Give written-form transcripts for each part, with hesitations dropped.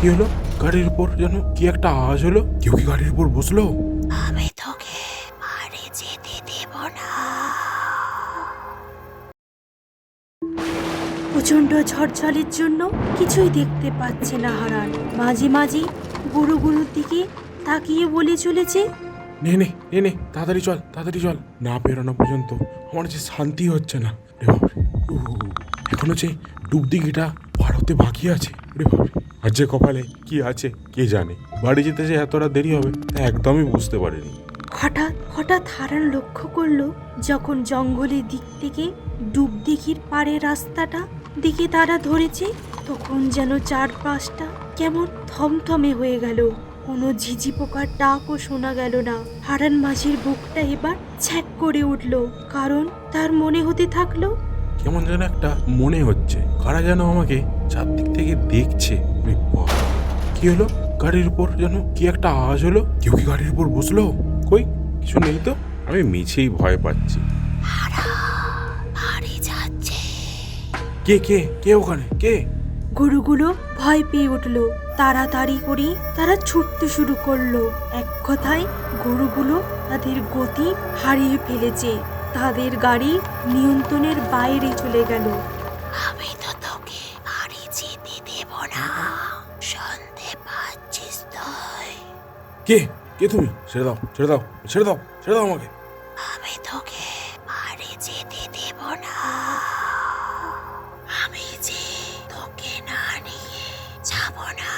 কি হলো? গাড়ির উপর যেন কি একটা আওয়াজ হলো। কেউ কি গাড়ির উপর বসলো? আমি তোকে বাড়ি যেতে দেব না। প্রচন্ড ঝড়ঝড়ের জন্য কিছুই দেখতে পাচ্ছে না হারান। মাঝে মাঝে গরুগুলোর দিকে তাকিয়ে বলে চলেছে, নে নে নে নে, তাড়াতাড়ি চল, তাড়াতাড়ি চল। না বেরোনো পর্যন্ত আমার যে শান্তি হচ্ছে না। রে বাবারে, এখনো যে ডুবদিঘিটা পার হতে বাকি আছে। রে বাবারে, আর যে কপালে কি আছে কে জানে। বাড়ি যেতে যে এতটা দেরি হবে তা একদমই বুঝতে পারিনি। হঠাৎ হঠাৎ হারান লক্ষ্য করলো যখন জঙ্গলের দিক থেকে ডুবদিঘির পাড়ের রাস্তাটা দিকে তারা ধরেছে, তখন যেন চারপাশটা কেমন থমথমে হয়ে গেল। কোনো ঝিঝি পোকার ডাকও শোনা গেল না। হারান মাঝির বুকটা এবার ছ্যাক করে উঠল, কারণ তার মনে হতে থাকলো কেমন যেন একটা মনে হচ্ছে কারা যেন আমাকে চারদিক থেকে দেখছে। রে বাবা, কি হলো? গাড়ির উপর যেন কি একটা আওয়াজ হলো। কেউ কি গাড়ির উপর বসলো? কই, কিছু নেই তো। আমি মিছেই ভয় পাচ্ছি। বাড়ি যাচ্ছে। কে কে কে ওখানে? কে? গরুগুলো ভয় পেয়ে উঠল। তাড়াতাড়ি করে তারা ছুটতে শুরু করলো। এক কথায় গরুগুলো তাদের গতি হারিয়ে ফেলেছে। তাদের গাড়ি নিয়ন্ত্রণের বাইরে চলে গেল। আমি তো তোকে বাড়ি যেতে দেব না। শুনতে পাচ্ছিস তুই? কে কে তুমি? ছেড়ে দাও, ছেড়ে দাও, ছেড়ে দাও, ছেড়ে দাও আমাকে। আমি তোকে বাড়ি যেতে দেব না। আমি যে তোকে না নিয়ে যাব না।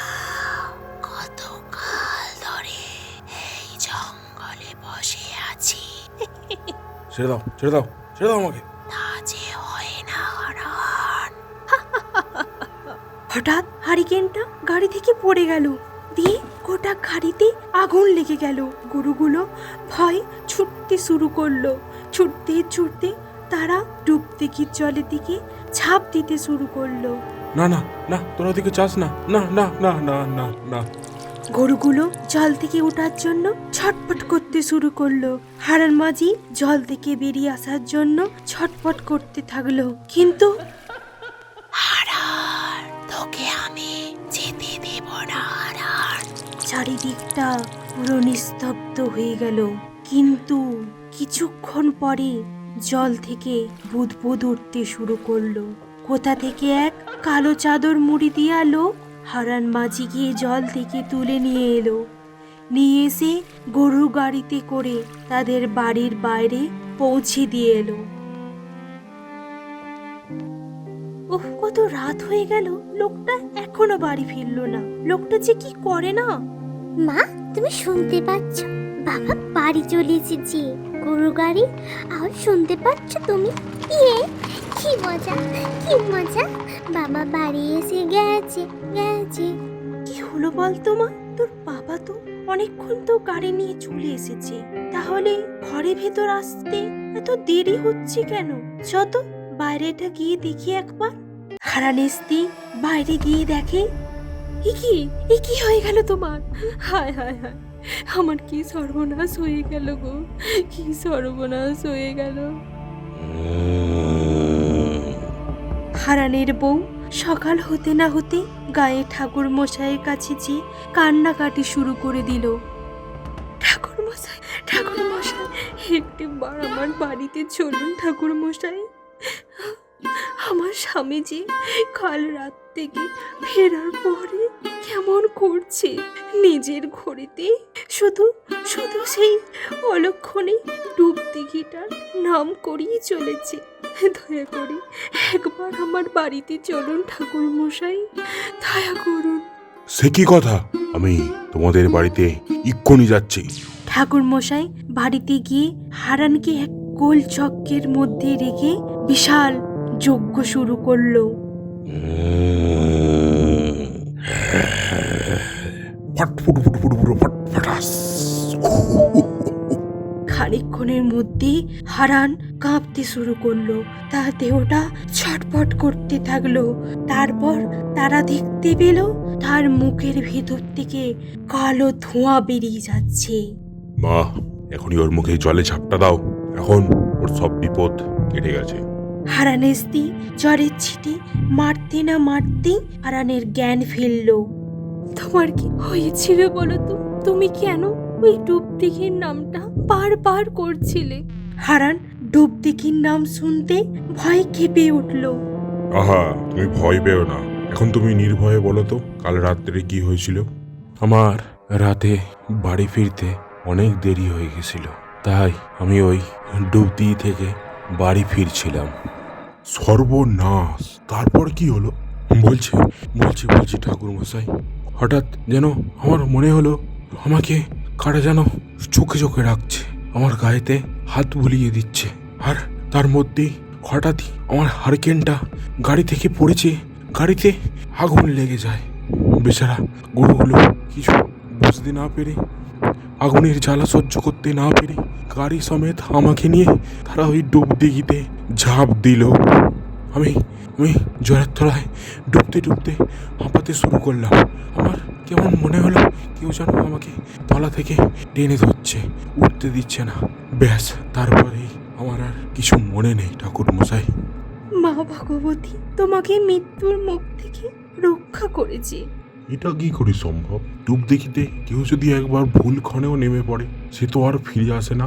কতকাল ধরে এই জঙ্গলে বসে আছি, ছেড়ে দাও, ছেড়ে দাও, ছেড়ে দাও আমাকে। তা যে হয় না হারান। হঠাৎ হারিকেনটা গাড়ি থেকে পড়ে গেল, দিয়ে গোটা গাড়িতে আগুন লেগে গেল। গরুগুলো ভয় ছুটতে শুরু করলো। ছুটতে ছুটতে তারা ডুবদিঘির জলের দিকে ঝাঁপ দিতে শুরু করলো। না না না, তোরা ওদিকে চাস না। না না না না না না। গরুগুলো জল থেকে ওঠার জন্য ছটফট করতে শুরু করলো। হারান মাঝি জল থেকে বেরিয়ে আসার জন্য ছটফট করতে থাকলো, কিন্তু হারান, তোকে আমি যেতে দেব না হারান। চারিদিকটা পুরো নিস্তব্ধ হয়ে গেল। কিন্তু কিছুক্ষণ পরে জল থেকে বুদবুদ উঠতে শুরু করলো। কোথা থেকে এক কালো চাদর মুড়ি দিয়ে লোক হারান মাঝি গিয়ে জল থেকে তুলে নিয়ে এলো। নিয়ে এসে গরু গাড়িতে করে তাদের বাড়ির বাইরে পৌঁছে দিয়ে এলো। ওহ, কত রাত হয়ে গেল, লোকটা এখনো বাড়ি ফিরলো না। লোকটা যে কি করে না। মা, তুমি শুনতে পাচ্ছ? বাবা বাড়ি চলে এসেছে। গরু গাড়ি আওয়াজ শুনতে পাচ্ছ তুমি? ইয়ে, কি মজা, কি মজা! বাবা বাড়ি এসে গেছে গেছে। কি হলো বলতো মা? তোর বাবা তো অনেকক্ষণ তো গাড়ি নিয়ে চলে এসেছে, তাহলে ঘরে ভেতর আসতে এত দেরি হচ্ছে কেন? যত বাইরেটা গিয়ে দেখি একবার। হারানের স্ত্রী বাইরে গিয়ে দেখে, এ কি হয়ে গেল তোমার? হায় হায় হায়, আমার কি সর্বনাশ হয়ে গেল গো, কি সর্বনাশ হয়ে গেল। হারানের বউ সকাল হতে না হতে গায়ে ঠাকুর মশাইয়ের কাছে যে কান্নাকাটি শুরু করে দিল। ঠাকুর মশাই, ঠাকুর মশাই, একটিবার আমার বাড়িতে চলুন ঠাকুর মশাই। আমার স্বামী যে কাল রাত থেকে ফেরার পরে কেমন করছে, নিজের ঘড়িতে শুধু শুধু সেই অলক্ষণে ডুবদিঘিটার নাম করিয়ে চলেছে। দয়া করে একবার আমার বাড়িতে চলুন ঠাকুর মশাই, দয়া করুন। সে কি কথা? আমি তোমাদের বাড়িতে এক্ষুনি যাচ্ছি। ঠাকুর মশাই বাড়িতে গিয়ে হারানকে এক গোল চক্রের মধ্যে রেখে বিশাল যজ্ঞ শুরু করলো। ফট ফুট ফুট ফুট ফুট ফট ফটাস। খানিকক্ষণের মধ্যে হারান কাঁপতে শুরু করলো, তার দেহটা ছটফট করতে থাকলো। তারপর তারা দেখতে পেল তার মুখের ভেতর থেকে কালো ধোঁয়া বেরিয়ে যাচ্ছে। মা, এখনই ওর মুখে জলে ঝাপটা দাও। এখন ওর সব বিপদ কেটে গেছে। হারানের স্ত্রী জ্বরের ছিটে মারতে না মারতেই হারানের জ্ঞান ফিরল। তোমার কি হয়েছিল বলো তো? তুমি কেন ওই ডুবদিঘির নামটা বারবার করছিলে? হারান ডুবদিঘির নাম শুনতে ভয় কেঁপে উঠল। আহা, তুমি ভয় পেও না। এখন তুমি নির্ভয়ে বলো তো, কাল রাত্রে কি হয়েছিল? আমার রাতে বাড়ি ফিরতে অনেক দেরি হয়ে গেছিল, তাই আমি ওই ডুবদি থেকে বাড়ি ফিরছিলাম। সর্বনাশ! তারপর কি হলো? বলছি বলছি বলছি ঠাকুর মশাই, হঠাৎ যেন আমার মনে হলো আমাকে কারা যেন চোখে চোখে রাখছে, আমার গায়েতে হাত বুলিয়ে দিচ্ছে, আর তার মধ্যেই হঠাৎই আমার হারিকেনটা গাড়ি থেকে পড়েছে, গাড়িতে আগুন লেগে যায়। বেচারা গরুগুলো কিছু বুঝতে না পেরে, আগুনের জ্বালা সহ্য করতে না পেরে গাড়ি সমেত আমাকে নিয়ে তারা ওই ডুবদিঘিতে ঝাঁপ দিল। আমি আমি জলের তলায় ডুবতে ডুবতে হাঁপাতে শুরু করলাম। আমার কেমন মনে হলো কেউ যেন আমাকে তলা থেকে টেনে ধরছে, উঠতে দিচ্ছে না। ব্যাস, তারপরেই আমার আর কিছু মনে নেই ঠাকুর মশাই। মা ভগবতী তোমাকে মৃত্যুর মুখ থেকে রক্ষা করেছে। এটা কি করে সম্ভব? ডুবদিঘিতে কেউ যদি একবার ভুল ক্ষণেও নেমে পড়ে, সে তো আর ফিরে আসে না।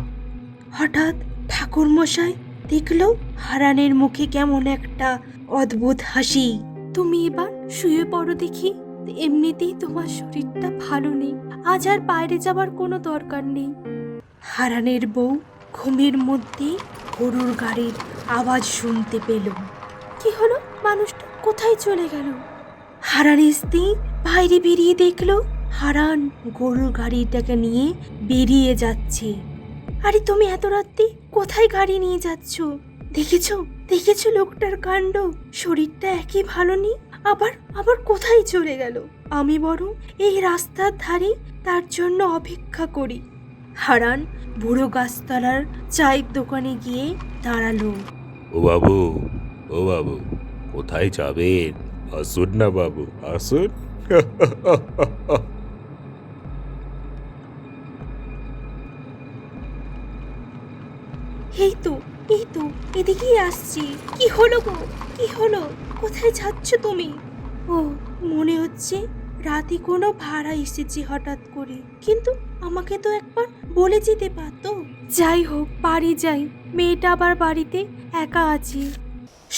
হঠাৎ ঠাকুর মশাই দেখলো হারানের মুখে কেমন একটা অদ্ভুত হাসি। তুমি এবার শুয়ে পড়ো দেখি, এমনিতেই তোমার শরীরটা ভালো নেই, আজ আর বাইরে যাবার কোনো দরকার নেই। হারানের বউ ঘুমের মধ্যে গরুর গাড়ির আওয়াজ শুনতে পেল। কি হলো? মানুষটা কোথায় চলে গেল? হারানের স্ত্রী বাইরে বেরিয়ে দেখলো হারান গরুর গাড়িটাকে নিয়ে বেরিয়ে যাচ্ছে। আরে তুমি এত রাত্রে কোথায় গাড়ি নিয়ে যাচ্ছ? দেখেছো দেখেছো লোকটার কাণ্ড, শরীরটা একই ভালো নেই, আবার আবার কোথায় চলে গেল? আমি বরং এই রাস্তার ধারে তার জন্য অপেক্ষা করি। হারান বুড়ো গাছতলার চায়ের দোকানে গিয়ে দাঁড়ালো। ও বাবু, ও বাবু, কোথায় যাবেন? আসুন না বাবু, আসুন। এই তো এই তো এদিকেই আসছি। কি হলো গো? কি হলো? কোথায় যাচ্ছ তুমি? ও, মনে হচ্ছে রাতে কোনো ভাড়া এসেছে হঠাৎ করে, কিন্তু আমাকে তো একবার বলে যেতে পারতো। যাই হোক, বাড়ি যাই, মেয়েটা আবার বাড়িতে একা আছে।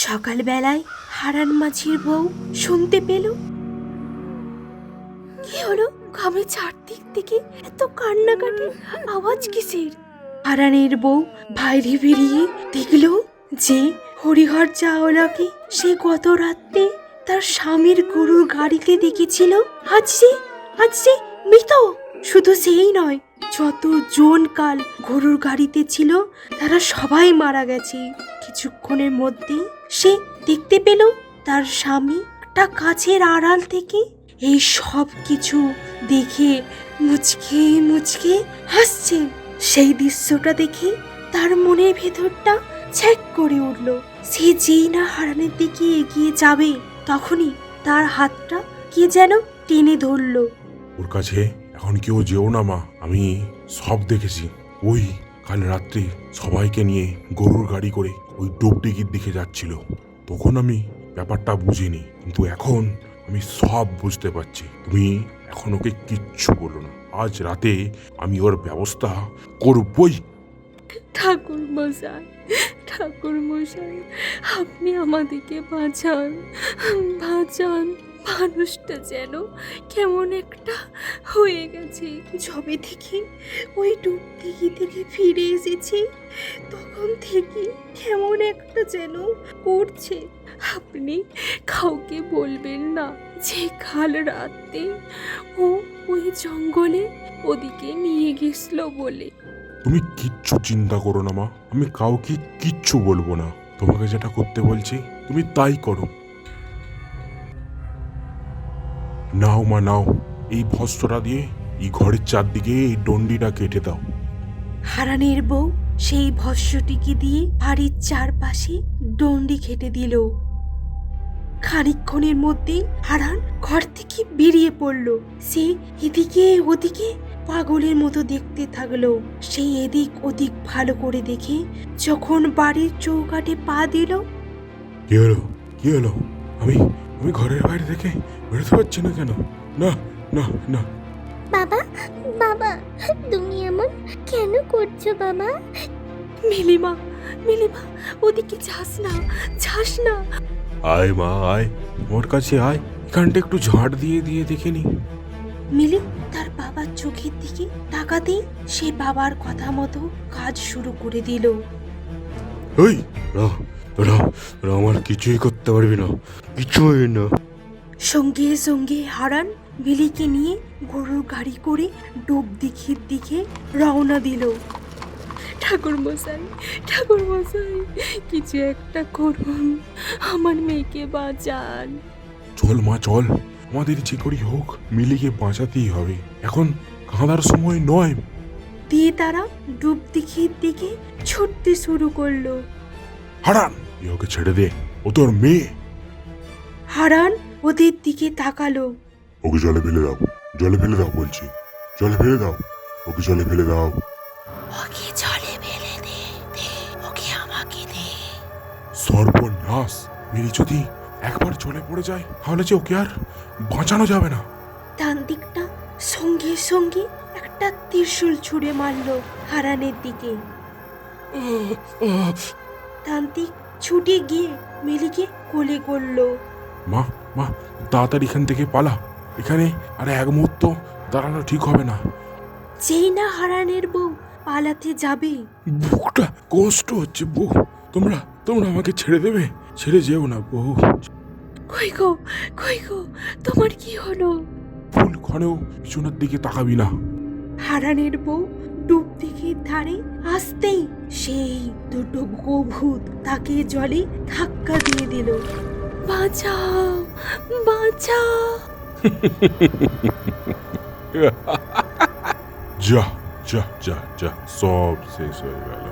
সকালবেলায় হারান মাঝির বউ শুনতে পেল। কি হলো? ঘামে চারদিক থেকে এত কান্নাকাটি আওয়াজ কিসের? হারানের বউ বাইরে বেরিয়ে দেখল যে হরিহর চাওলাকে সে গত রাতে তার স্বামীর গরুর গাড়িতে দেখেছিল আজ সে মৃত। শুধু সেই নয়, যত জন কাল গরুর গাড়িতে ছিল তারা সবাই মারা গেছে। কিছুক্ষণের মধ্যেই সে দেখতে পেল তার স্বামী একটা গাছের আড়াল থেকে এই সব কিছু দেখে মুচকে মুচকে হাসছে। সেই দৃশ্যটা দেখে তার মনের ভেতরটা ছ্যাক করে উঠল। সে যেই না হারানের দিকে এগিয়ে যাবে, তখনই তার হাতটা কে যেন টেনে ধরল। ওর কাছে এখন কেউ যেও না মা, আমি সব দেখেছি। ওই কাল রাত্রে সবাইকে নিয়ে গরুর গাড়ি করে ওই ডুবডিঘির দিকে যাচ্ছিল। তখন আমি ব্যাপারটা বুঝিনি, কিন্তু এখন আমি সব বুঝতে পারছি। তুমি এখন ওকে কিচ্ছু বলো না, আজ রাতে আমি ওর ব্যবস্থা করবই। ঠাকুর মশাই, ঠাকুর মশাই, আপনি আমাদেরকে বাঁচান, বাঁচান। মানুষটা যেন কেমন একটা হয়ে গেছে। যবে থেকে ওই ডুবদিঘি থেকে ফিরে এসেছি, তখন থেকে কেমন একটা যেন করছে। আপনি কাউকে বলবেন না যে কাল রাতে ও ওই জঙ্গলে ওদিকে নিয়ে গেছিল বলে। তুমি কিচ্ছু চিন্তা করো না মা, আমি কাউকে কিচ্ছু বলবো না। তোমাকে যেটা করতে বলছি তুমি তাই করো। নাও মা নাও, এই ভস্ত্রটা দিয়ে এই ঘরের চারদিকে এই ডন্ডিটা কেটে দাও। হারানের বউ সেই ভস্যটিকে দিয়ে বাড়ির চারপাশে ডন্ডি কেটে দিল। খানিকক্ষণের মধ্যেই হারান ঘর থেকে বেরিয়ে পড়ল। সে এদিকে ওদিকে পাগলের মতো দেখতে থাকলো। সেই এদিক ওদিক ভালো করে দেখে যখন বাড়ির চৌকাঠে পা দিল, কি হলো? কি হলো? আমি আমি ঘরের বাইরে থেকে বেরোতে পারছি না কেন? না না না বাবা বাবা তুমি এমন কেন করছো বাবা? মিলিমা, মিলিমা, ওদিকে যাস না। আয় মা আয়, ওর কাছে আয়, এখানটা একটু ঝাড় দিয়ে দিয়ে দেখে নি। মিলি তার বাবার চোখের দিকে তাকাতেই সে বাবার কথা মতো কাজ শুরু করে দিল। ওই তোরা আমার কিছুই করতে পারবি না, কিছুই না। সঙ্গে সঙ্গে হারান মিলিকে নিয়ে গরুর গাড়ি করে ডুব দিঘির দিকে রওনা দিল। ঠাকুর মশাই, কিছু একটা করুন, আমার মেয়েকে বাঁচান। চল মা চল, আমাদের যে করি হোক মিলিকে বাঁচাতেই হবে, এখন কাঁদার সময় নয়। দিয়ে তারা ডুব দিঘির দিকে ছুটতে শুরু করলো। হারান, ওকে ছেড়ে দে, ও তোর মেয়ে। হারান ওদের দিকে তাকালো। ওকে জলে ফেলে দাও বলছি, জলে ফেলে দাও, ওকে জলে ফেলে দাও। ওকে জলে ফেলে দে, ওকে আমাকে দে। সর্বনাশ, মিলি যদি একবার জলে পড়ে যায় তাহলে যে ওকে আর বাঁচানো যাবে না। তান্ত্রিকটা সঙ্গে সঙ্গে একটা ত্রিশূল ছুঁড়ে মারলো হারানের দিকে। তান্ত্রিক ছুটে গিয়ে মিলিকে কোলে করলো। মা তাড়াতাড়ি এখান থেকে পালা, এখানে আর এক মুহূর্ত দাঁড়ানো ঠিক হবে না। যেই না হারানের বউ পালাতে যাবে, বুকটা কষ্ট হচ্ছে বউ, তোমরা আমাকে ছেড়ে দেবে, ছেড়ে যেও না বউ। কই গো তোমার কি হলো? ফুল ক্ষণেও পিছনের দিকে তাকাবি না। হারানের বউ ডুব দিঘির ধারে আসতেই সেই দুটো গোভূত তাকে জলে ধাক্কা দিয়ে দিল। বাঁচাও, যা সব শেষ হয়ে গেল।